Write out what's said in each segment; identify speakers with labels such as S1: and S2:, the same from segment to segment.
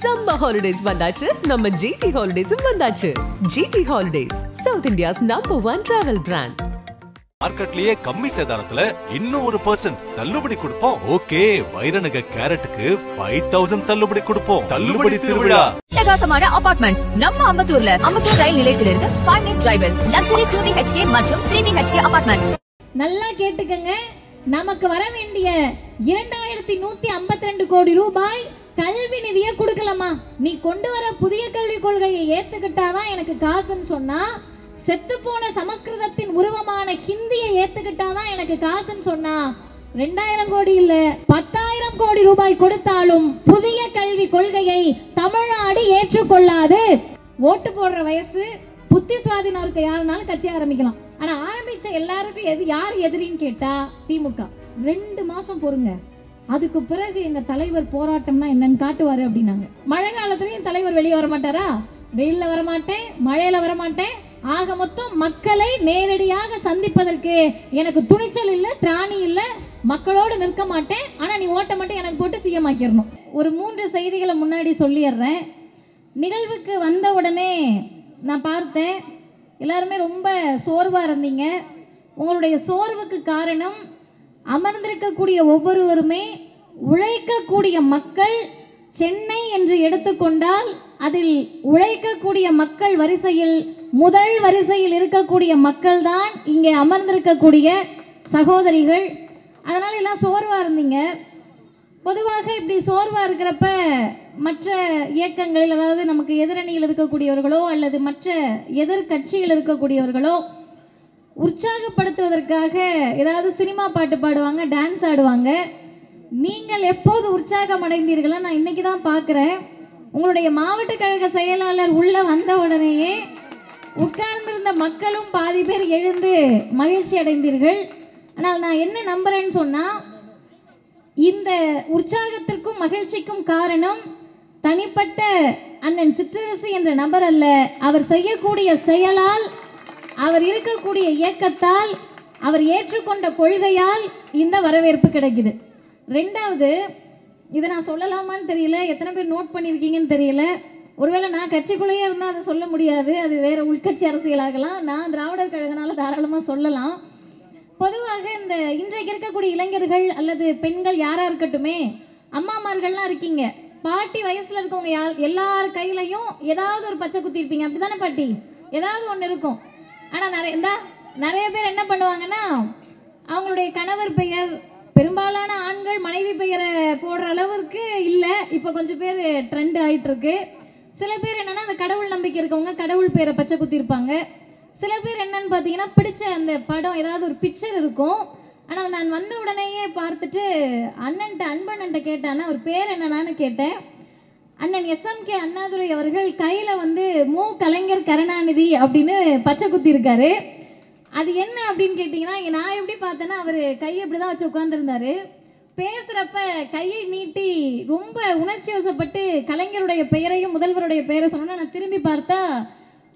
S1: Summer holidays வந்தாச்சு நம்ம GT Holidays வந்தாச்சு. GT Holidays, South India's #1 travel brand.
S2: மார்க்கெட்லயே கம்மி சேதாரத்துல இன்னும் 1% தள்ளுபடி கொடுப்போம். ஓகே, வைரநக கேரட்டுக்கு 5000 தள்ளுபடி கொடுப்போம். தள்ளுபடி திருவிழா.
S3: பிரகாசமான அபார்ட்மெண்ட்ஸ் நம்ம அம்பத்தூர்ல அம்பத்தூர் ரயில் நிலையத்திலிருந்து 5 minute டிரைவில் லக்ஸரி 2 BHK மற்றும் 3 BHK அபார்ட்மெண்ட்ஸ்.
S4: நல்லா கேட்டுக்கங்க, நமக்கு வர வேண்டிய 2152 கோடி ரூபாய் கல்வி நிதியை கொடுக்கலாமா? நீ கொண்டு வர புதிய கல்விக் கொள்கையை ஏத்துக்கிட்டாதான் எனக்கு காசுன்னு சொன்னா, செத்து போன சமஸ்கிருதத்தின் உருவமான ஹிந்தியை ஏத்துக்கிட்டாதான் எனக்கு காசுன்னு சொன்னா, 2000 கோடி இல்ல 10,000 கோடி ரூபாய் கொடுத்தாலும் புதிய கல்வி கொள்கையை தமிழ்நாடு ஏற்றுக்கொள்ளாது. ஓட்டு போடுற வயசு, புத்தி சுவாதீனம் இருக்க யாருனாலும் கட்சி ஆரம்பிக்கலாம். ஆனா ஆரம்பிச்ச எல்லாருக்கும் யார் எதிரின்னு கேட்டா திமுக. 2 மாசம் பொறுங்க, அதுக்கு பிறகு எங்க தலைவர் போராட்டம்னா என்னன்னு காட்டுவாரு அப்படின்னாங்க. மழை காலத்துலயும் தலைவர் வெளியே வர மாட்டாரா? வெயில்ல வரமாட்டேன், மழையில வரமாட்டேன். ஆக மொத்தம் மக்களை நேரடியாக சந்திப்பதற்கு எனக்கு துணிச்சல் இல்ல, திராணி இல்ல, மக்களோடு நிற்க மாட்டேன். ஆனா நீ ஓட்ட மட்டும் எனக்கு போட்டு சிஎம் ஆக்கிடணும். ஒரு 3 செய்திகளை முன்னாடி சொல்லிடுறேன். நிகழ்வுக்கு வந்த உடனே நான் பார்த்தேன், எல்லாருமே ரொம்ப சோர்வா இருந்தீங்க. உங்களுடைய சோர்வுக்கு காரணம், அமர்ந்திருக்கக்கூடிய ஒவ்வொருவருமே உழைக்கக்கூடிய மக்கள். சென்னை என்று எடுத்துக்கொண்டால் அதில் உழைக்கக்கூடிய மக்கள் வரிசையில் முதல் வரிசையில் இருக்கக்கூடிய மக்கள் தான் இங்கே அமர்ந்திருக்கக்கூடிய சகோதரிகள். அதனால எல்லாம் சோர்வா இருந்தீங்க. பொதுவாக இப்படி சோர்வா இருக்கிறப்ப மற்ற இயக்கங்களில், அதாவது நமக்கு எதிரணியில் இருக்கக்கூடியவர்களோ அல்லது மற்ற எதிர்கட்சியில் இருக்கக்கூடியவர்களோ உற்சாகப்படுத்துவதற்காக ஏதாவது சினிமா பாட்டு பாடுவாங்க, டான்ஸ் ஆடுவாங்க. நீங்கள் எப்போது உற்சாகம் அடைந்தீர்களா? நான் இன்னைக்கு தான் பார்க்குறேன். உங்களுடைய மாவட்ட கழக செயலாளர் உள்ள வந்த உடனேயே உட்கார்ந்திருந்த மக்களும் பாதி பேர் எழுந்து மகிழ்ச்சி அடைந்தீர்கள். ஆனால் நான் என்ன நம்புறேன்னு சொன்னா, இந்த உற்சாகத்திற்கும் மகிழ்ச்சிக்கும் காரணம் தனிப்பட்ட அண்ணன் சிற்றரசு என்ற நபர் அல்ல. அவர் செய்யக்கூடிய செயலால், அவர் இருக்கக்கூடிய இயக்கத்தால், அவர் ஏற்றுக்கொண்ட கொள்கையால் இந்த வரவேற்பு கிடைக்குது. 2வது, இதை நான் சொல்லலாமான்னு தெரியல, எத்தனை பேர் நோட் பண்ணியிருக்கீங்கன்னு தெரியல. ஒருவேளை நான் கட்சிக்குள்ளேயே இருந்தால் அதை சொல்ல முடியாது, அது வேற உள்கட்சி அரசியலாகலாம். நான் திராவிடர் கழகனால தாராளமாக சொல்லலாம். பொதுவாக இந்த இன்றைக்கு இருக்கக்கூடிய இளைஞர்கள் அல்லது பெண்கள் யாராக இருக்கட்டுமே, அம்மாமார்கள்லாம் இருக்கீங்க, பாட்டி வயசில் இருக்கவங்க எல்லார் கையிலையும் ஏதாவது ஒரு பச்சை குத்தி இருப்பீங்க. அப்படி தானே பாட்டி? ஏதாவது ஒன்று இருக்கும். ஆனால் நிறைய பேர் என்ன பண்ணுவாங்கன்னா, அவங்களுடைய கணவர் பெயர், பெரும்பாலான ஆண்கள் மனைவி பெயரை போடுற அளவுக்கு இல்லை, இப்போ கொஞ்சம் பேர் ட்ரெண்ட் ஆகிட்டு இருக்கு. சில பேர் என்னன்னா, அந்த கடவுள் நம்பிக்கை இருக்கவங்க கடவுள் பேரை பச்சை குத்தி இருப்பாங்க. சில பேர் என்னன்னு பார்த்தீங்கன்னா, பிடிச்ச அந்த படம் ஏதாவது ஒரு பிக்சர் இருக்கும். ஆனால் நான் வந்த உடனேயே பார்த்துட்டு அன்பண்ணன்ட்ட கேட்டானா, அவர் பேர் என்னன்னு கேட்டேன். அண்ணன் SMK அண்ணாதுரை அவர்கள் கையில் வந்து மு கலைஞர் கருணாநிதி அப்படின்னு பச்சை குத்தி இருக்காரு. அது என்ன அப்படின்னு கேட்டிங்கன்னா, நான் எப்படி பார்த்தேன்னா, அவர் கையை இப்படி தான் வச்சு உட்காந்துருந்தாரு. பேசுகிறப்ப கையை நீட்டி ரொம்ப உணர்ச்சி வசப்பட்டு கலைஞருடைய பெயரையும் முதல்வருடைய பெயரை சொன்னா, நான் திரும்பி பார்த்தா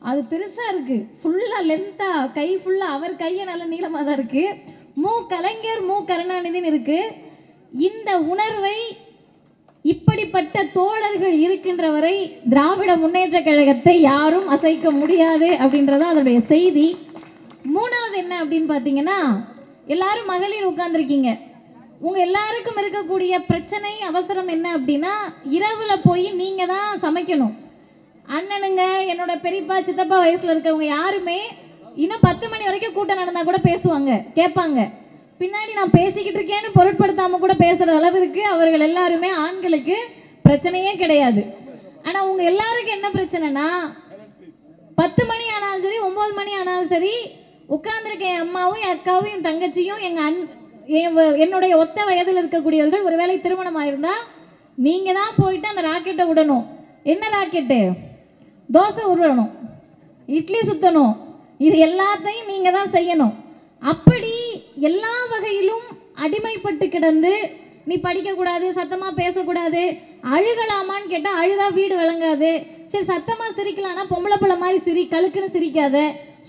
S4: அது பெருசாக இருக்குது, ஃபுல்லாக லென்த்தாக, கை ஃபுல்லாக அவர் கையை நல்ல நீளமாக தான் இருக்குது. மு கலைஞர் மு கருணாநிதினு இருக்குது. இந்த உணர்வை, இப்படிப்பட்ட தோழர்கள் இருக்கின்ற வரை திராவிட முன்னேற்ற கழகத்தை யாரும் அசைக்க முடியாது அப்படின்றதான் அதனுடைய செய்தி. 3வது என்ன அப்படின்னு பார்த்தீங்கன்னா, எல்லாரும் மகளிர் உட்கார்ந்துருக்கீங்க. உங்க எல்லாருக்கும் இருக்கக்கூடிய பிரச்சனை, அவசரம் என்ன அப்படின்னா, இரவுல போய் நீங்க தான் சமைக்கணும். அண்ணனுங்க, என்னோட பெரியப்பா சித்தப்பா வயசுல இருக்கவங்க யாருமே இன்னும் 10 மணி வரைக்கும் கூட்டம் நடந்தா கூட பேசுவாங்க, கேட்பாங்க. பின்னாடி நான் பேசிக்கிட்டு இருக்கேன்னு பொருட்படுத்தாம கூட பேசுற அளவிற்கு அவர்கள் எல்லாருமே, ஆண்களுக்கு பிரச்சனையே கிடையாது. ஆனா உங்க எல்லாருக்கும் என்ன பிரச்சனைனா, 10 மணி ஆனாலும் சரி, 9 மணி ஆனாலும் சரி, உட்கார்ந்துருக்க என் அம்மாவும் என் அக்காவும் என் தங்கச்சியும் என்னுடைய ஒத்த வயதில் இருக்கக்கூடியவர்கள், ஒருவேளை திருமணம் ஆயிருந்தா நீங்க தான் போயிட்டு அந்த ராக்கெட்டை விடணும். என்ன ராக்கெட்டு? தோசை உருளணும், இட்லி சுத்தணும், இது எல்லாத்தையும் நீங்க தான் செய்யணும். அப்படி எல்லா வகையிலும் அடிமைப்பட்டு கிடந்து, நீ படிக்கக்கூடாது, சத்தமா பேசக்கூடாது, அழுகலாமான்னு கேட்டா அழுதா வீடு விளங்காது, சரி சத்தமா சிரிக்கலாம்னா பொம்பளை பிள்ளை மாதிரி சிரி, கழுக்குன்னு சிரிக்காத,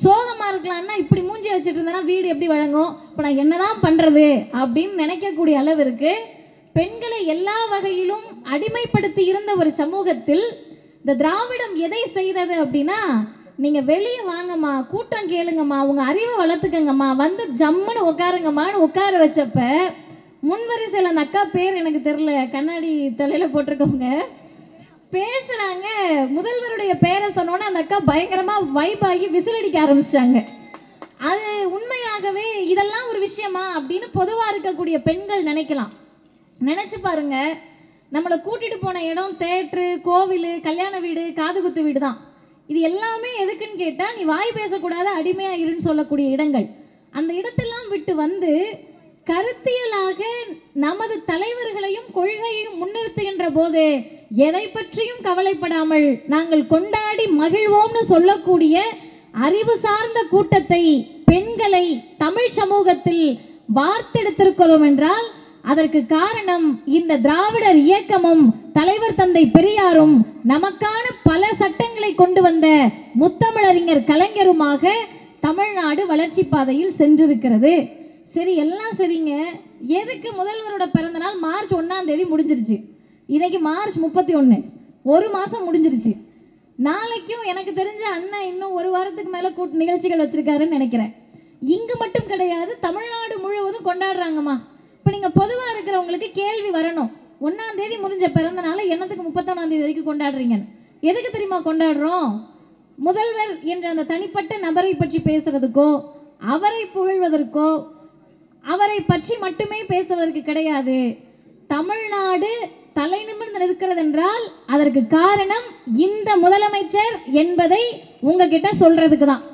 S4: சோகமா இருக்கலாம்னா இப்படி மூஞ்சி வச்சுட்டு இருந்தேன்னா வீடு எப்படி வழங்கும், இப்போ நான் என்னதான் பண்றது அப்படின்னு நினைக்கக்கூடிய அளவிற்கு பெண்களை எல்லா வகையிலும் அடிமைப்படுத்தி இருந்த ஒரு சமூகத்தில் இந்த திராவிடம் எதை செய்தது அப்படின்னா, நீங்க வெளியே வாங்கம்மா, கூட்டம் கேளுங்கம்மா, உங்க அறிவை வளர்த்துக்கங்கம்மா, வந்து ஜம்முன்னு உட்காருங்கம்மான்னு உட்கார வச்சப்ப முன்வரிசையில் அந்த அக்கா பேர் எனக்கு தெரியல, கண்ணாடி தலையில போட்டிருக்கவங்க பேசுறாங்க. முதல்வருடைய பேரை சொன்னோன்னே அந்த அக்கா பயங்கரமா வைப் ஆகி விசில் அடிக்க ஆரம்பிச்சிட்டாங்க. அது உண்மையாகவே இதெல்லாம் ஒரு விஷயமா அப்படின்னு பொதுவாக இருக்கக்கூடிய பெண்கள் நினைக்கலாம். நினைச்சு பாருங்க, நம்மளை கூட்டிட்டு போன இடம் தேட்டரு, கோவில், கல்யாண வீடு, காதுகுத்து வீடு தான். இது எல்லாமே எதுக்குன்னு கேட்டால், நீ வாய் பேசக்கூடாது, அடிமையா இருன்னு சொல்லக்கூடிய இடங்கள். அந்த இடத்தெல்லாம் விட்டு வந்து கருத்தியலாக நமது தலைவர்களையும் கொள்கையையும் முன்னிறுத்துகின்ற போது எதை பற்றியும் கவலைப்படாமல் நாங்கள் கொண்டாடி மகிழ்வோம்னு சொல்லக்கூடிய அறிவு சார்ந்த கூட்டத்தை, பெண்களை தமிழ் சமூகத்தில் வார்த்தெடுத்திருக்கிறோம் என்றால் அதற்கு காரணம் இந்த திராவிடர் இயக்கமும் தலைவர் தந்தை பெரியாரும் நமக்கான பல சட்டங்களை கொண்டு வந்த முத்தமிழறிஞர் கலைஞருமாக தமிழ்நாடு வளர்ச்சி பாதையில் சென்றிருக்கிறது. சரி, எல்லாம் சரிங்க. எதுக்கு முதல்வரோட பிறந்த நாள் மார்ச் 1ஆம் தேதி முடிஞ்சிருச்சு. இன்னைக்கு மார்ச் 31, ஒரு மாசம் முடிஞ்சிருச்சு. நாளைக்கும் எனக்கு தெரிஞ்ச அண்ணன் இன்னும் ஒரு வாரத்துக்கு மேல கூட்டு நிகழ்ச்சிகள் வச்சிருக்காருன்னு நினைக்கிறேன். இங்கு மட்டும் கிடையாது, தமிழ்நாடு முழுவதும் கொண்டாடுறாங்கம்மா. இப்போ நீங்க பொதுவா இருக்கிறவங்களுக்கு கேள்வி வரணும், 1ஆம் தேதி முடிஞ்ச பிறந்த நாளை என்னத்துக்கு 31ஆம் தேதி வரைக்கும் கொண்டாடுறீங்கன்னு. எதுக்கு தெரியுமா கொண்டாடுறோம்? முதல்வர் என்ற அந்த தனிப்பட்ட நபரை பற்றி பேசுறதுக்கோ, அவரை புகழ்வதற்கோ, அவரை பற்றி மட்டுமே பேசுவதற்கு கிடையாது. தமிழ்நாடு தலை நிமிர்ந்து நிற்கிறது என்றால் அதற்கு காரணம் இந்த முதலமைச்சர் என்பதை உங்ககிட்ட சொல்றதுக்கு தான்.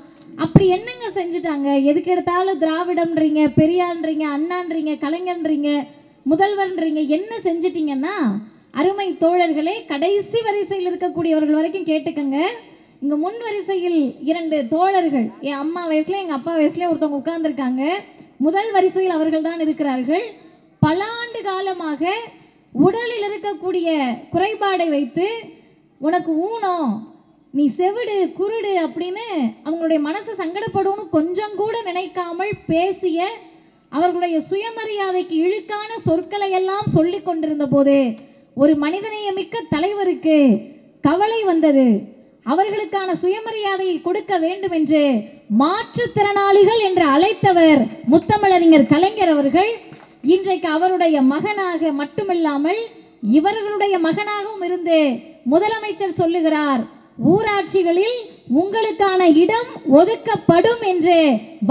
S4: அப்படி என்னங்க செஞ்சுட்டாங்க? எதுக்கு எடுத்தாலும் திராவிடம்ன்றீங்க, பெரியார்ன்றீங்க, அண்ணான்றீங்க, கலைஞர்ன்றீங்க, முதல்வர்ன்றீங்க. என்ன செஞ்சிட்டீங்கன்னா, அருமை தோழர்களே, கடைசி வரிசையில் இருக்கக்கூடியவர்கள் வரைக்கும் கேட்டுக்கங்க. இங்க முன் வரிசையில் 2 தோழர்கள், என் அம்மா வயசுல எங்க அப்பா வயசுல ஒருத்தவங்க உட்கார்ந்துருக்காங்க. முதல் வரிசையில் அவர்கள் தான் இருக்கிறார்கள். பல ஆண்டு காலமாக உடலில் இருக்கக்கூடிய குறைபாடை வைத்து உனக்கு ஊனம், நீ செவிடு, குருடு அப்படின்னு அவங்களுடைய மனசு சங்கடப்படும்னு கொஞ்சம் கூட நினைக்காமல் பேசிய, அவர்களுடைய சுயமரியாதைக்கு இழுக்கான சொற்களை எல்லாம் சொல்லி கொண்டிருந்த போது ஒரு மனிதநேயமிக்க தலைவருக்கு கவலை வந்தது. அவர்களுக்கான சுயமரியாதையை கொடுக்க வேண்டும் என்று மாற்றுத்திறனாளிகள் என்று அழைத்தவர் முத்தமிழறிஞர் கலைஞர் அவர்கள். இன்றைக்கு அவருடைய மகனாக மட்டுமில்லாமல் இவர்களுடைய மகனாகவும் இருந்து முதலமைச்சர் சொல்லுகிறார், ஊராட்சிகளில் உங்களுக்கான இடம் ஒதுக்கப்படும் என்று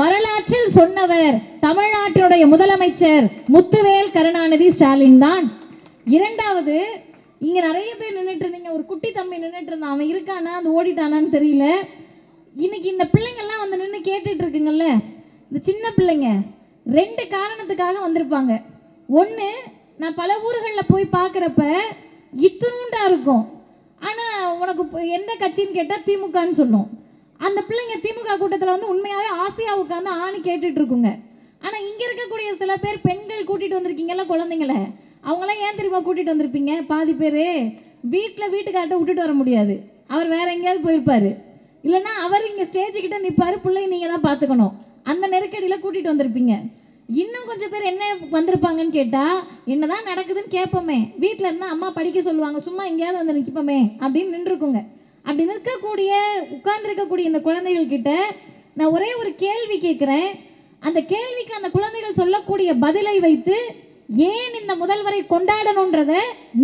S4: வரலாற்றில் சொன்னவர் தமிழ்நாட்டினுடைய முதலமைச்சர் முத்துவேல் கருணாநிதி ஸ்டாலின் தான். இரண்டாவது, இங்க நிறைய பேர் நின்றுட்டு இருந்தீங்க. ஒரு குட்டி தம்பி நின்றுட்டு இருந்தான், அவன் இருக்கானா அது ஓடிட்டானான்னு தெரியல. இன்னைக்கு இந்த பிள்ளைங்கள்லாம் வந்து நின்று கேட்டுட்டு இருக்குங்கல்ல, இந்த சின்ன பிள்ளைங்க 2 காரணத்துக்காக வந்திருப்பாங்க. ஒன்று, நான் பல ஊர்களில் போய் பார்க்குறப்ப இத்துணுண்டா இருக்கும், ஆனால் உனக்கு எந்த கட்சின்னு கேட்டால் திமுகன்னு சொல்லும். அந்த பிள்ளைங்க திமுக கூட்டத்தில் வந்து உண்மையாகவே ஆசையாக உட்காந்து ஆணி கேட்டுட்டு இருக்குங்க. ஆனால் இங்கே இருக்கக்கூடிய சில பேர் பெண்கள் கூட்டிகிட்டு வந்திருக்கீங்கல்ல குழந்தைங்கள, அவங்களாம் ஏன் தெரியுமா கூட்டிகிட்டு வந்திருப்பீங்க? பாதி பேர் வீட்டுக்கார்ட்ட விட்டுட்டு வர முடியாது, அவர் வேற எங்கேயாவது போயிருப்பாரு, இல்லைன்னா அவர் இங்கே ஸ்டேஜுக்கிட்ட நிற்பாரு, பிள்ளைங்க நீங்கள் தான் பார்த்துக்கணும். அந்த நெருக்கடியில் கூட்டிகிட்டு வந்திருப்பீங்க. இன்னும் கொஞ்சம் பேர் என்ன வந்திருப்பாங்கன்னு கேட்டால், என்னதான் நடக்குதுன்னு கேட்போமே, வீட்டில் இருந்தால் அம்மா படிக்க சொல்லுவாங்க, சும்மா எங்கேயாவது வந்து நிற்போமே அப்படின்னு நின்றுருக்குங்க. அப்படி நிற்கக்கூடிய உட்கார்ந்துருக்கக்கூடிய இந்த குழந்தைகள் கிட்ட நான் ஒரே ஒரு கேள்வி கேட்குறேன். அந்த கேள்விக்கு அந்த குழந்தைகள் சொல்லக்கூடிய பதிலை வைத்து ஏன் இந்த முதல்வரை கொண்டாடணுன்றத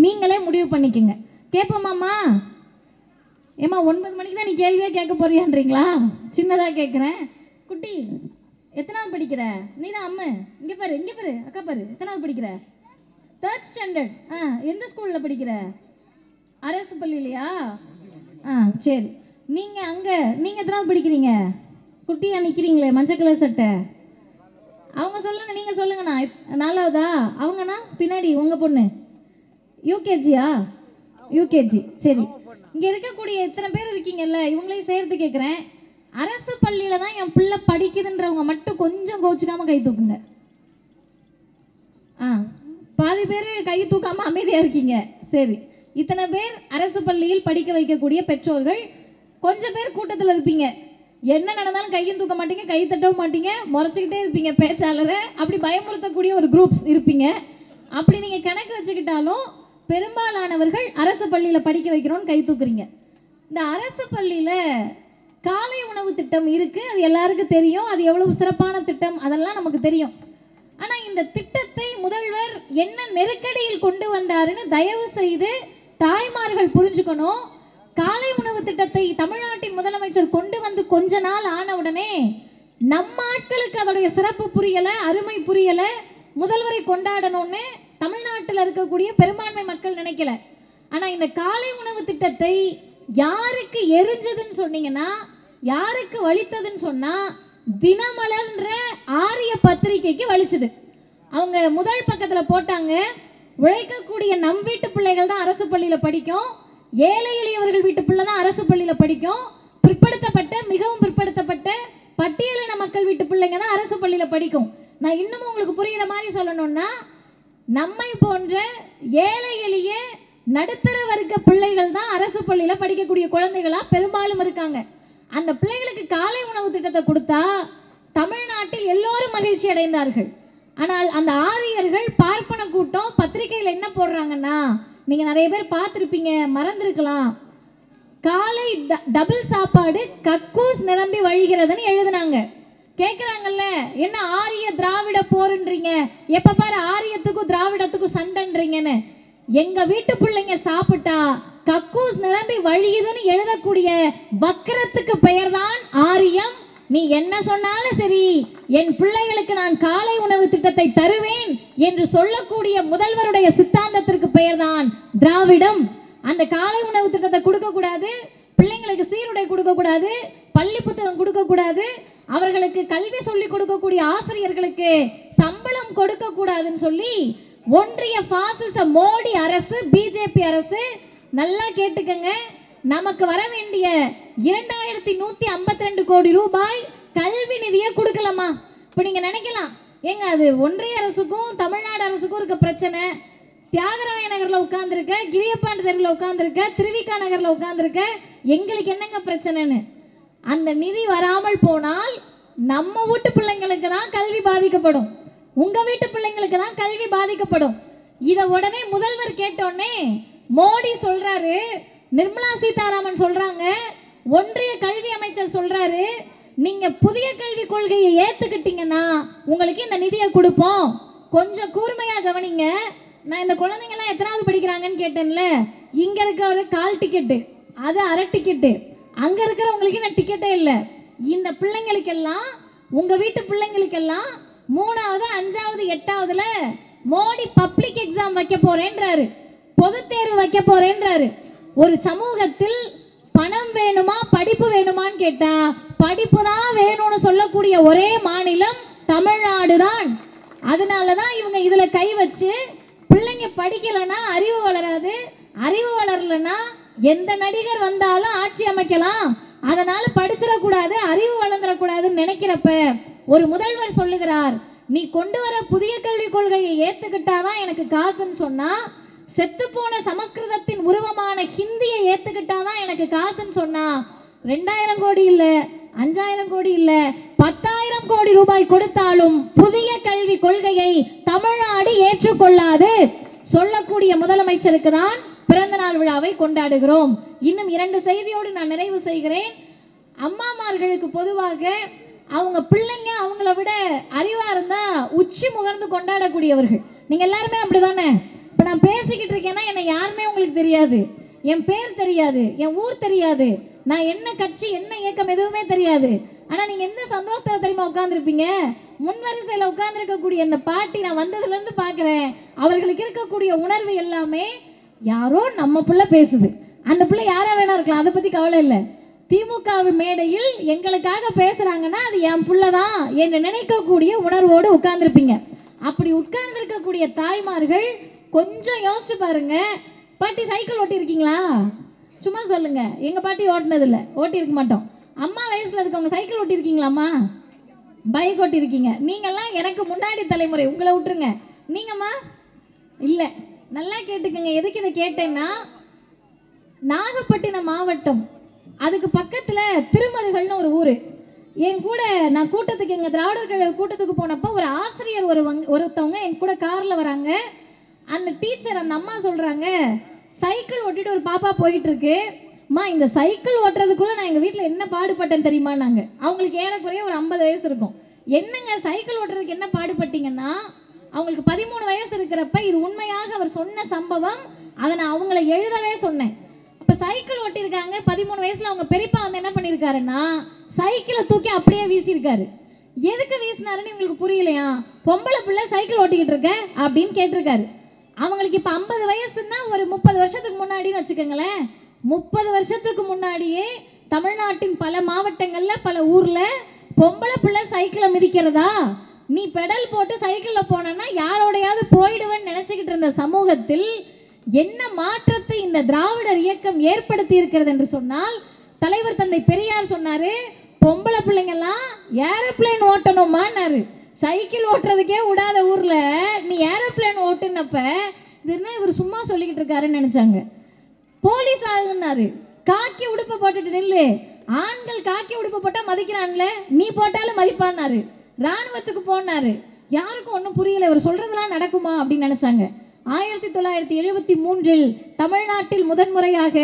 S4: நீங்களே முடிவு பண்ணிக்கோங்க. கேட்போமாம்மா? ஏம்மா 9 மணிக்கு தான் நீ கேள்வியாக கேட்க போறியான்றீங்களா? சின்னதாக கேட்குறேன். குட்டி, எத்தனாவது படிக்கிற? நீ தான் அம்மா. இங்கே பாரு, அக்கா பாரு, எத்தனாவது படிக்கிற? 3rd standard. எந்த ஸ்கூலில் படிக்கிற? அரசு பள்ளியிலையா? சரி. நீங்கள் எத்தனாவது படிக்கிறீங்க? குட்டியாக நிற்கிறீங்களே மஞ்சள் கலர் சட்டை, அவங்க சொல்லுங்க, நீங்கள் சொல்லுங்கண்ணா. 4வதா? அவங்கண்ணா பின்னாடி உங்கள் பொண்ணு யூகேஜியா? யூகேஜி. சரி. இங்கே இருக்கக்கூடிய இத்தனை பேர் இருக்கீங்கல்ல, இவங்களையும் சேர்த்து கேட்குறேன். அரசு பள்ளியில் தான் என் பிள்ளை படிக்குதுன்றவங்க மட்டும் கொஞ்சம் கோச்சிக்காம கை தூக்குங்க. பாதி பேர் கை தூக்காம அமைதியாக இருக்கீங்க. சரி. இத்தனை பேர் அரசு பள்ளியில் படிக்க வைக்கக்கூடிய பெற்றோர்கள். கொஞ்சம் பேர் கூட்டத்தில் இருப்பீங்க, என்ன நடந்தாலும் கையும் தூக்க மாட்டீங்க, கை தட்டவும் மாட்டீங்க, முறைச்சிக்கிட்டே இருப்பீங்க பேச்சாளரை, அப்படி பயமுறுத்தக்கூடிய ஒரு குரூப்ஸ் இருப்பீங்க. அப்படி நீங்கள் கணக்கு வச்சுக்கிட்டாலும் பெரும்பாலானவர்கள் அரசு பள்ளியில் படிக்க வைக்கிறோன்னு கை தூக்குறீங்க. இந்த அரசு பள்ளியில் காலை உணவு திட்டம் இருக்குது, அது எல்லாருக்கும் தெரியும். அது எவ்வளவு சிறப்பான திட்டம் அதெல்லாம் நமக்கு தெரியும். ஆனால் இந்த திட்டத்தை முதல்வர் என்ன நெருக்கடியில் கொண்டு வந்தாருன்னு தயவு செய்து தாய்மார்கள் புரிஞ்சுக்கணும். காலை உணவு திட்டத்தை தமிழ்நாட்டின் முதலமைச்சர் கொண்டு வந்து கொஞ்ச நாள் ஆன உடனே நம்ம ஆட்களுக்கு அதோடைய சிறப்பு புரியலை, அருமை புரியலை, முதல்வரை கொண்டாடணும்னு தமிழ்நாட்டில் இருக்கக்கூடிய பெரும்பான்மை மக்கள் நினைக்கல. ஆனால் இந்த காலை உணவு திட்டத்தை யாருக்கு எரிஞ்சதுன்னு சொன்னீங்கன்னா, யாருக்கு வலித்ததுன்னு சொன்னால் தினமலர்ன்ற ஆரிய பத்திரிகைக்கு வலிச்சுது. அவங்க முதல் பக்கத்தில் போட்டாங்க, உழைக்கக்கூடிய நம் வீட்டு பிள்ளைகள் தான் அரசு பள்ளியில் படிக்கும், ஏழை எளியவர்கள் வீட்டு பிள்ளை தான் அரசு பள்ளியில் படிக்கும், பிற்படுத்தப்பட்ட மிகவும் பிற்படுத்தப்பட்ட பட்டியலின மக்கள் வீட்டு பிள்ளைங்க தான் அரசு பள்ளியில் படிக்கும். நான் இன்னமும் உங்களுக்கு புரிகிற மாதிரி சொல்லணும்னா, நம்மை போன்ற ஏழை எளிய நடுத்தர வர்க்க பிள்ளைகள் தான் அரசு பள்ளியில் படிக்கக்கூடிய குழந்தைகளா பெரும்பாலும் இருக்காங்க. அந்த பிள்ளைகளுக்கு காலை உணவு திட்டத்தை கொடுத்தா தமிழ்நாட்டில் எல்லோரும் மகிழ்ச்சி அடைந்தார்கள். ஆனால் அந்த ஆரியர்கள் பார்ப்பன கூட்டம் பத்திரிகையில் என்ன போடுறாங்கன்னா, நீங்க நிறைய பேர் பார்த்துருப்பீங்க, மறந்துருக்கலாம், காலை டபுள் சாப்பாடு கக்கூஸ் நிரம்பி வழிகிறதுன்னு எழுதுனாங்க. கேட்குறாங்கல்ல, என்ன ஆரிய திராவிட போருன்றீங்க, எப்ப பாரு ஆரியத்துக்கும் திராவிடத்துக்கும் சண்டைன்றீங்கன்னு. எங்க வீட்டு பிள்ளைங்க சாப்பிட்டா கக்கூஸ் நிரம்பி வழியுதுன்னு எழுதக்கூடிய வக்கரத்துக்கு பெயர்தான் ஆரியம். நீ என்ன சொன்னாலும் சரி, என் பிள்ளைகளுக்கு நான் காலை உணவு திட்டத்தை தருவேன் என்று சொல்லக்கூடிய முதல்வருடைய சித்தாந்தத்திற்கு பெயர்தான் திராவிடம். அந்த காலை உணவு திட்டத்தை கொடுக்க கூடாது, பிள்ளைங்களுக்கு சீருடை கொடுக்க கூடாது, பள்ளி புத்தகம் கொடுக்க கூடாது, அவர்களுக்கு கல்வி சொல்லிக் கொடுக்கக்கூடிய ஆசிரியர்களுக்கு சம்பளம் கொடுக்க கூடாதுன்னு சொல்லி ஒன்றிய பாசிச மோடி அரசு, பிஜேபி அரசு, நல்லா கேட்டுக்கங்க, நமக்கு வர வேண்டிய 2152 கோடி ரூபாய் கல்வி நிதியை கொடுக்கலாமா? இப்போ நீங்க நினைக்கலாம், ஏங்க அது ஒன்றிய அரசுக்கும் தமிழ்நாடு அரசுக்கும் இருக்க பிரச்சனை, தியாகராய நகர்ல உட்கார்ந்துருக்க, கிரியப்பாண்டி தெருவில் உட்கார்ந்துருக்க, திருவிக்கா நகர்ல உட்கார்ந்துருக்க, எங்களுக்கு என்னங்க பிரச்சனைன்னு. அந்த நிதி வராமல் போனால் நம்ம வீட்டு பிள்ளைங்களுக்கு தான் கல்வி பாதிக்கப்படும், உங்க வீட்டு பிள்ளைங்களுக்கு தான் கல்வி பாதிக்கப்படும். இத உடனே முதல்வர் கேட்டோடனே மோடி சொல்றாரு, நிர்மலா சீதாராமன் சொல்றாங்க, ஒன்றிய கல்வி அமைச்சர் சொல்றாரு, நீங்க புதிய கல்விக் கொள்கையை ஏத்துக்கிட்டீங்கன்னா உங்களுக்கு இந்த நிதியை கொடுப்போம். கொஞ்சம் கூர்மையா கவனிங்க. நான் இந்த குழந்தைங்க எல்லாம் எத்தனாவது படிக்கிறாங்கன்னு கேட்டேன்ல, இங்க இருக்க ஒரு கால் டிக்கெட்டு, அது அரை டிக்கெட்டு, அங்க இருக்கிறவங்களுக்கு என்ன டிக்கெட்டே இல்லை. இந்த பிள்ளைங்களுக்கெல்லாம், உங்க வீட்டு பிள்ளைங்களுக்கெல்லாம் 3வது 5வது 8வதுல மோடி பப்ளிக் எக்ஸாம் வைக்க போறேன்றாரு, பொது தேர்வு வைக்க போறேன்றாரு. ஒரு சமூகத்தில் பணம் வேணுமா படிப்பு வேணுமான்னு கேட்டா படிப்பு தான் வேணும்னு சொல்லக்கூடிய ஒரே மாநிலம் தமிழ்நாடு தான். அதனாலதான் இவங்க இதுல கை வச்சு, பிள்ளைங்க படிக்கலன்னா அறிவு வளராது, அறிவு வளரலன்னா எந்த நடிகர் வந்தாலும் ஆட்சி அமைக்கலாம், அதனால படிச்சிடக்கூடாது, அறிவு வளர்ந்துடக்கூடாதுன்னு நினைக்கிறப்ப ஒரு முதல்வர் சொல்லுகிறார், நீ கொண்டு வர புதிய கல்விக் கொள்கையை ஏத்துக்கிட்டாதான் எனக்கு காசுன்னு சொன்னா, செத்து போன சமஸ்கிருதத்தின் உருவமான ஹிந்தியை ஏத்துக்கிட்டாதான் எனக்கு காசுன்னு சொன்னா, 2000 கோடி இல்ல, 5000 கோடி இல்ல, 10,000 கோடி ரூபாய் கொடுத்தாலும் புதிய கல்வி கொள்கையை தமிழ்நாடு ஏற்றுக்கொள்ளாது சொல்லக்கூடிய முதலமைச்சருக்கு தான் பிறந்த நாள் விழாவை கொண்டாடுகிறோம். இன்னும் 2 செய்தியோடு நான் நிறைவு செய்கிறேன். அம்மாமார்களுக்கு பொதுவாக அவங்க பிள்ளைங்க அவங்கள விட அறிவா இருந்தா உச்சி முகர்ந்து கொண்டாடக்கூடியவர்கள். நீங்க எல்லாருமே அப்படிதானே? இப்ப நான் பேசிக்கிட்டு இருக்கேன்னா என்னை யாருமே உங்களுக்கு தெரியாது, என் பேர் தெரியாது, என் ஊர் தெரியாது, நான் என்ன கட்சி என்ன இயக்கம் எதுவுமே தெரியாது. ஆனா நீங்க எந்த சந்தோஷத்துல தெரியுமா உட்கார்ந்துருப்பீங்க? முன்வரிசையில உட்கார்ந்து இருக்கக்கூடிய இந்த பாட்டி நான் வந்ததுல இருந்து பாக்குறேன், அவர்களுக்கு இருக்கக்கூடிய உணர்வு எல்லாமே யாரோ நம்ம பிள்ளை பேசுது, அந்த பிள்ளை யாரா வேணா இருக்கலாம், அதை பத்தி கவலை இல்லை. திமுக மேடையில் எங்களுக்காக பேசுறாங்கன்னா அது என் பிள்ளைதான் என்று நினைக்கக்கூடிய உணர்வோடு உட்கார்ந்துருப்பீங்க. அப்படி உட்கார்ந்து இருக்கக்கூடிய தாய்மார்கள் கொஞ்சம் யோசிச்சு பாருங்க. பாட்டி சைக்கிள் ஓட்டி இருக்கீங்களா? சும்மா சொல்லுங்க. எங்க பாட்டி ஓட்டினது இல்லை, ஓட்டி இருக்க மாட்டோம். அம்மா வயசுல இருக்கவங்க சைக்கிள் ஓட்டி இருக்கீங்களாம்மா? பைக் ஓட்டி இருக்கீங்க. நீங்கெல்லாம் எனக்கு முன்னாடி தலைமுறை, உங்களை விட்டுருங்க. நீங்கம்மா இல்லை. நல்லா கேட்டுக்கங்க. எதுக்கு இதை கேட்டேன்னா, நாகப்பட்டினம் மாவட்டம், அதுக்கு பக்கத்துல திருமருகல்னு ஒரு ஊரு. என் கூட நான் கூட்டத்துக்கு, எங்க திராவிடர் கழக கூட்டத்துக்கு போனப்போ ஒரு ஆசிரியர் ஒருத்தவங்க என் கூட கார்ல வராங்க. அந்த டீச்சர் அந்த அம்மா சொல்றாங்க, சைக்கிள் ஓட்டிட்டு ஒரு பாப்பா போயிட்டு இருக்கு, அம்மா இந்த சைக்கிள் ஓட்டுறதுக்குள்ள நான் எங்க வீட்டில் என்ன பாடுபட்டேன் தெரியுமா? நாங்க அவங்களுக்கு ஏறக்குறைய ஒரு 50 வயசு இருக்கும். என்னங்க சைக்கிள் ஓட்டுறதுக்கு என்ன பாடுபட்டீங்கன்னா, அவங்களுக்கு 13 வயசு இருக்கிறப்ப இது உண்மையாக அவர் சொன்ன சம்பவம். அதை நான் அவங்கள எழுதவே சொன்னேன். அப்ப சைக்கிள் ஓட்டியிருக்காங்க 13 வயசுல. அவங்க பெரியப்பா வந்து என்ன பண்ணிருக்காருன்னா, சைக்கிளை தூக்கி அப்படியே வீசியிருக்காரு. எதுக்கு வீசினாருன்னு உங்களுக்கு புரியலையா? பொம்பளை பிள்ளை சைக்கிள் ஓட்டிக்கிட்டு இருக்க அப்படின்னு கேட்டிருக்காரு. அவங்களுக்கு இப்ப 50 வயசுன்னா ஒரு 30 வருஷத்துக்கு முன்னாடின்னு வச்சுக்கோங்களேன். 30 வருஷத்துக்கு முன்னாடியே தமிழ்நாட்டின் பல மாவட்டங்கள்ல பல ஊர்ல பொம்பளை பிள்ளை சைக்கிளை மிதிக்கிறதா, நீ பெடல் போட்டு சைக்கிள்ல போனா யாரோடையாவது போயிடுவேன்னு நினைச்சுக்கிட்டு இருந்த சமூகத்தில் என்ன மாற்றத்தை இந்த திராவிடர் இயக்கம் ஏற்படுத்தி இருக்கிறது என்று சொன்னால், தலைவர் தந்தை பெரியார் சொன்னாரு, பொம்பளை பிள்ளைங்கெல்லாம் ஏரோப்ளேன் ஓட்டணுமான்னாரு. சைக்கிள் ஓட்டுறதுக்கே விடாத ஊர்ல நீ ஏரோப்ளேன் ஓட்டுனப்ப இது என்ன இவர் சும்மா சொல்லிக்கிட்டு இருக்காருன்னு நினைச்சாங்க. போலீஸ் ஆகுனாரு, காக்கி உடுப்பை போட்டுட்டு நில்லு, ஆண்கள் காக்கி உடுப்பை போட்டா மதிக்கிறான்ல, நீ போட்டாலும் மதிப்பான்னாரு. ராணுவத்துக்கு போனாரு. யாருக்கும் ஒன்றும் புரியல, இவர் சொல்றதெல்லாம் நடக்குமா அப்படின்னு நினைச்சாங்க. 1973 தமிழ்நாட்டில் முதன்முறையாக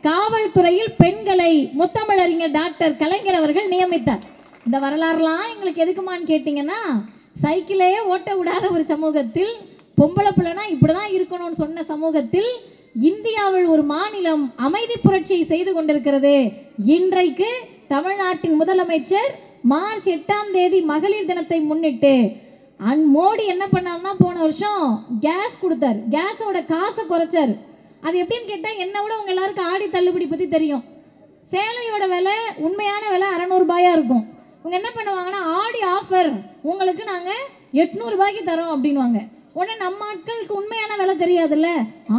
S4: காவல்துறையில் பெண்களை முத்தமிழறிஞர் டாக்டர் கலைஞர் அவர்கள் நியமித்தார். இந்த வரலாறுலாம் எங்களுக்கு எதுக்குமான்னு கேட்டீங்கன்னா, சைக்கிளே ஓட்ட விடாத ஒரு சமூகத்தில், பொம்பளை பிள்ளைனா இப்படிதான் இருக்கணும்னு சொன்ன சமூகத்தில் இந்தியாவில் ஒரு மாநிலம் அமைதி புரட்சியை செய்து கொண்டிருக்கிறது. இன்றைக்கு தமிழ்நாட்டின் முதலமைச்சர் மார்ச் 8ஆம் தேதி மகளிர் தினத்தை முன்னிட்டு மோடி என்ன பண்ணாருன்னா, போன வருஷம் கேஸ் கொடுத்தாரு. கேஸோட காசை குறைச்சாரு. அது எப்படின்னு கேட்டால், என்ன விட உங்க எல்லாருக்கும் ஆடி தள்ளுபடி பற்றி தெரியும். சேலையோட விலை உண்மையான விலை 600 ரூபாயா இருக்கும். இவங்க என்ன பண்ணுவாங்கன்னா, ஆடி ஆஃபர் உங்களுக்கு நாங்கள் 800 ரூபாய்க்கு தரோம் அப்படின்வாங்க. உடனே நம்ம ஆட்களுக்கு உண்மையான விலை தெரியாதுல்ல,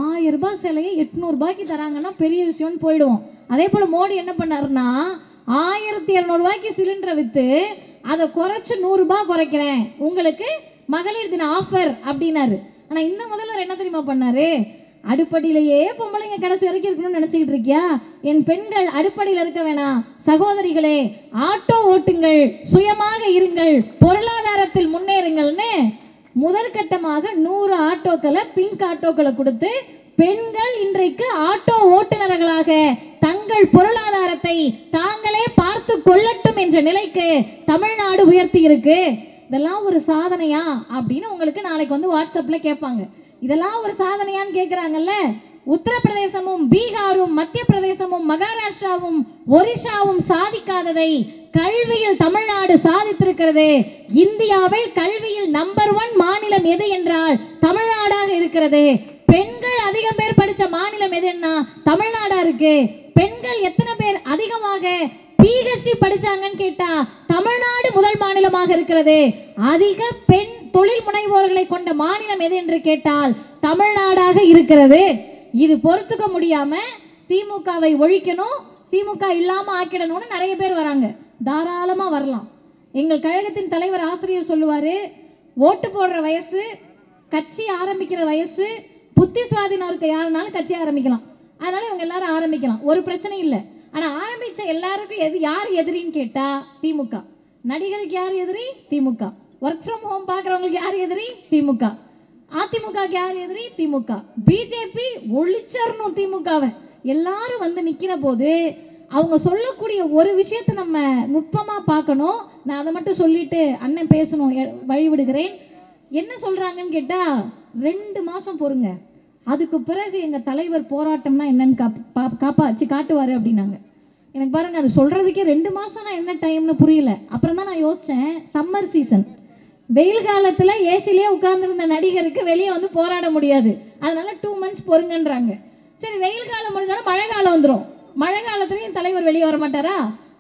S4: 1000 ரூபாய் சேலையை 800 ரூபாய்க்கு தராங்கன்னா பெரிய விஷயம்னு போயிடுவோம். அதே போல் மோடி என்ன பண்ணாருன்னா, 1200 ரூபாய்க்கு சிலிண்டரை விற்று அதை குறைச்சு 100 ரூபாய் குறைக்கிறேன், உங்களுக்கு மகளிர் தின ஆஃபர் அப்படின்னாரு. ஆனால் இன்னும் முதல்வர் என்ன தெரியுமா பண்ணாரு, அடுப்படியிலேயே பொம்பளைங்க கடைசி வரைக்கும் இருக்கணும்னு நினைச்சுக்கிட்டு இருக்கியா? என் பெண்கள் அடுப்படியில் இருக்க வேணாம், சகோதரிகளே ஆட்டோ ஓட்டுங்கள், சுயமாக இருங்கள், பொருளாதாரத்தில் முன்னேறுங்கள்னு முதற்கட்டமாக 100 ஆட்டோக்களை, பிங்க் ஆட்டோக்களை கொடுத்து பெண்கள் இன்றைக்கு ஆட்டோ ஓட்டுநர்களாக தங்கள் பொருளாதாரத்தை தாங்களே பார்த்து கொள்ளட்டும் என்ற நிலைக்கு தமிழ்நாடு உயர்த்தி இருக்கு. இதெல்லாம் ஒரு சாதனையா அப்படின்னு உங்களுக்கு நாளைக்கு வந்து வாட்ஸ்அப்ல கேட்பாங்க. இதெல்லாம் ஒரு சாதனையான்னு கேட்கிறாங்கல்ல. உத்தரப்பிரதேசமும் பீகாரும் மத்திய பிரதேசமும் மகாராஷ்டிராவும் ஒரிஷாவும் சாதிக்காததை கல்வியில் தமிழ்நாடு சாதித்திருக்கிறது. இந்தியாவில் கல்வியில் நம்பர் 1 மாநிலம் எது என்றால் தமிழ்நாடாக இருக்கிறது. பெண்கள் அதிகம் பேர் படிச்ச மாநிலம் எதுன்னா தமிழ்நாடா இருக்கு. பெண்கள் எத்தனை பேர் அதிகமாக PhD படிச்சாங்கன்னு கேட்டா தமிழ்நாடு முதல் மாநிலமாக இருக்கிறது. அதிக பெண் தொழில் முனைவோர்களை கொண்ட மாநிலம் எது என்று கேட்டால் தமிழ்நாடாக இருக்கிறது. இது பொறுத்துக்க முடியாம திமுகவை ஒழிக்கணும், திமுக இல்லாம ஆக்கிடணும்னு நிறைய பேர் வராங்க. தாராளமா வரலாம். எங்கள் கழகத்தின் தலைவர் ஆசிரியர் சொல்லுவாரு, ஓட்டு போடுற வயசு, கட்சி ஆரம்பிக்கிற வயசு, புத்தி சுவாதீனம் இருக்க யாருனாலும் கட்சி ஆரம்பிக்கலாம். அதனால இவங்க எல்லாரும் ஆரம்பிக்கலாம், ஒரு பிரச்சனை இல்லை. ஆனா ஆரம்பிச்ச எல்லாருக்கும் யார் எதிரின்னு கேட்டா திமுக. நடிகருக்கு யார் எதிரி? திமுக. ஒர்க் ஃப்ரம் ஹோம் பாக்குறவங்களுக்கு யார் எதிரி? திமுக. அதிமுக யார் எதிரி? திமுக. பிஜேபி ஒழிச்சரணும் திமுகவை. எல்லாரும் வந்து நிக்கிற போது அவங்க சொல்லக்கூடிய ஒரு விஷயத்தை நம்ம நுட்பமா பார்க்கணும். நான் அதை மட்டும் சொல்லிட்டு அண்ணன் பேசணும், வழிவிடுகிறேன். என்ன சொல்றாங்கன்னு கேட்டா, 2 மாசம் பொறுங்க, அதுக்கு பிறகு எங்க தலைவர் போராட்டம்னா என்னன்னு காப்பாச்சு காட்டுவாரு அப்படின்னாங்க. எனக்கு பாருங்க, அது சொல்றதுக்கே 2 மாசம்னா என்ன டைம்னு புரியல. அப்புறம் தான் நான் யோசிச்சேன், சம்மர் சீசன், வெயில் காலத்துல ஏசிலேயே உட்கார்ந்துருந்த நடிகருக்கு வெளியே வந்து போராட முடியாது, அதனால 2 மந்த்ஸ் பொறுங்கன்றாங்க. சரி, வெயில் காலம் முடிஞ்சாலும் மழை காலம் வந்துடும். மழை காலத்துலயும் தலைவர் வெளியே வரமாட்டாரா?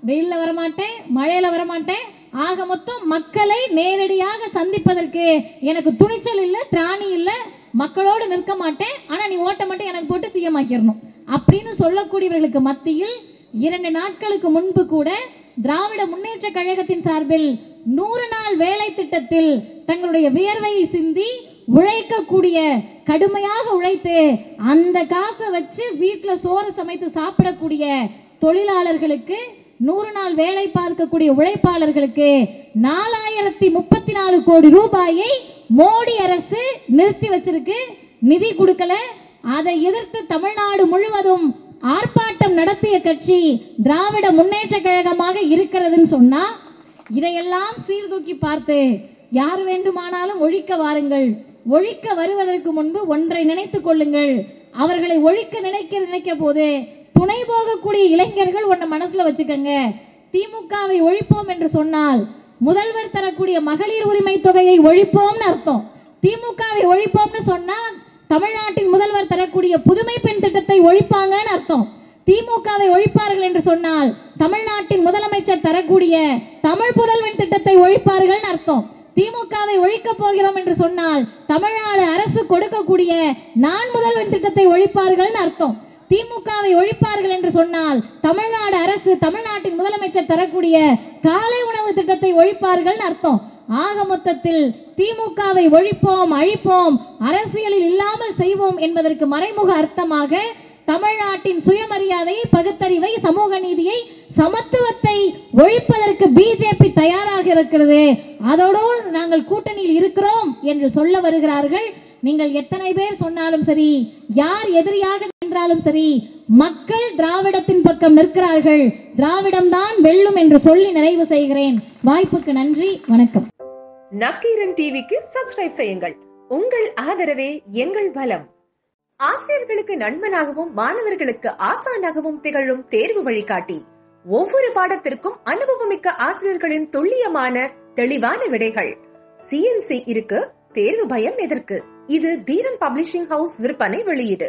S4: வெயில்ல வரமாட்டேன், மழையில வரமாட்டேன், ஆக மொத்தம் மக்களை நேரடியாக சந்திப்பதற்கு எனக்கு துணிச்சல் இல்லை, திராணி இல்லை, மக்களோடு நிற்க மாட்டேன், ஆனா நீ ஓட்ட மட்டும் எனக்கு போட்டு சிஎம் ஆக்கிடணும் அப்படின்னு சொல்லக்கூடியவர்களுக்கு மத்தியில் 2 நாட்களுக்கு முன்பு கூட திராவிட முன்னேற்ற கழகத்தின் சார்பில் 100 நாள் வேலை திட்டத்தில் தங்களுடைய வியர்வையை சிந்தி உழைக்கக்கூடிய, கடுமையாக உழைத்து அந்த காசை வச்சு வீட்டில் சோறு சமைத்து சாப்பிடக்கூடிய தொழிலாளர்களுக்கு, 100 நாள் வேலை பார்க்கக்கூடிய உழைப்பாளர்களுக்கு 4034 கோடி ரூபாயை மோடி அரசு நிறுத்தி வச்சிருக்கு. நிதி கொடுக்கல. அதை எதிர்த்து தமிழ்நாடு முழுவதும் ஆர்ப்பாட்டம் நடத்திய கட்சி திராவிட முன்னேற்ற கழகமாக இருக்கிறதுன்னு சொன்னா, இதையெல்லாம் சீர்தூக்கி பார்த்து யார் வேண்டுமானாலும் ஒழிக்க வாருங்கள். ஒழிக்க வருவதற்கு முன்பு ஒன்றை நினைத்துக் கொள்ளுங்கள். அவர்களை ஒழிக்க நினைக்க போது துணை போகக்கூடிய இளைஞர்கள் ஒன்ன மனசுல வச்சுக்கங்க. திமுகவை ஒழிப்போம் என்று சொன்னால் முதல்வர் தரக்கூடிய மகளிர் உரிமை தொகையை ஒழிப்போம்னு அர்த்தம். திமுகவை ஒழிப்போம்னு சொன்னா தமிழ்நாட்டின் முதல்வர் தரக்கூடிய புதுமை பெண் திட்டத்தை ஒழிப்பாங்கன்னு அர்த்தம். திமுகவை ஒழிப்பார்கள் என்று சொன்னால் தமிழ்நாட்டின் முதலமைச்சர் தரக்கூடிய தமிழ் புதல்வன் திட்டத்தை ஒழிப்பார்கள் அர்த்தம். திமுகவை ஒழிக்க போகிறோம் என்று சொன்னால் தமிழ்நாடு அரசு கொடுக்கக்கூடிய நான் முதல்வன் திட்டத்தை ஒழிப்பார்கள் அர்த்தம். திமுகவை ஒழிப்பார்கள் என்று சொன்னால் தமிழ்நாடு அரசு தமிழ்நாட்டின் முதலமைச்சர் தரக்கூடிய காலை உணவு திட்டத்தை ஒழிப்பார்கள் அர்த்தம். ஆக மொத்தத்தில் திமுகவை ஒழிப்போம், அழிப்போம், அரசியலில் இல்லாமல் செய்வோம் என்பதற்கு மறைமுக அர்த்தமாக தமிழ்நாட்டின் சுயமரியாதையை, பகுத்தறிவை, சமூக நீதியை, சமத்துவத்தை ஒழிப்பதற்கு பிஜேபி தயாராக இருக்கிறது. அதோடு நாங்கள் கூட்டணியில் இருக்கிறோம் என்று சொல்ல வருகிறார்கள். நீங்கள் எத்தனை பேர் சொன்னாலும் சரி, யார் எதிரியாக நின்றாலும் சரி, மக்கள் திராவிடத்தின் பக்கம் நிற்கிறார்கள். திராவிடம் தான் வெல்லும் என்று சொல்லி நிறைவு செய்கிறேன். வாய்ப்புக்கு நன்றி, வணக்கம்.
S5: நக்கீரன் டிவிக்கு சப்ஸ்கிரைப் செய்யுங்கள். உங்கள் ஆதரவே எங்கள் பலம். ஆசிரியர்களுக்கு நண்பனாகவும் மாணவர்களுக்கு ஆசானாகவும் திகழும் தேர்வு வழிகாட்டி. ஒவ்வொரு பாடத்திற்கும் அனுபவமிக்க ஆசிரியர்களின் துல்லியமான தெளிவான விடைகள். CNC இருக்கு, தேர்வு பயம் எதற்கு? இது தீரன் பப்ளிஷிங் ஹவுஸ் விற்பனை வெளியீடு.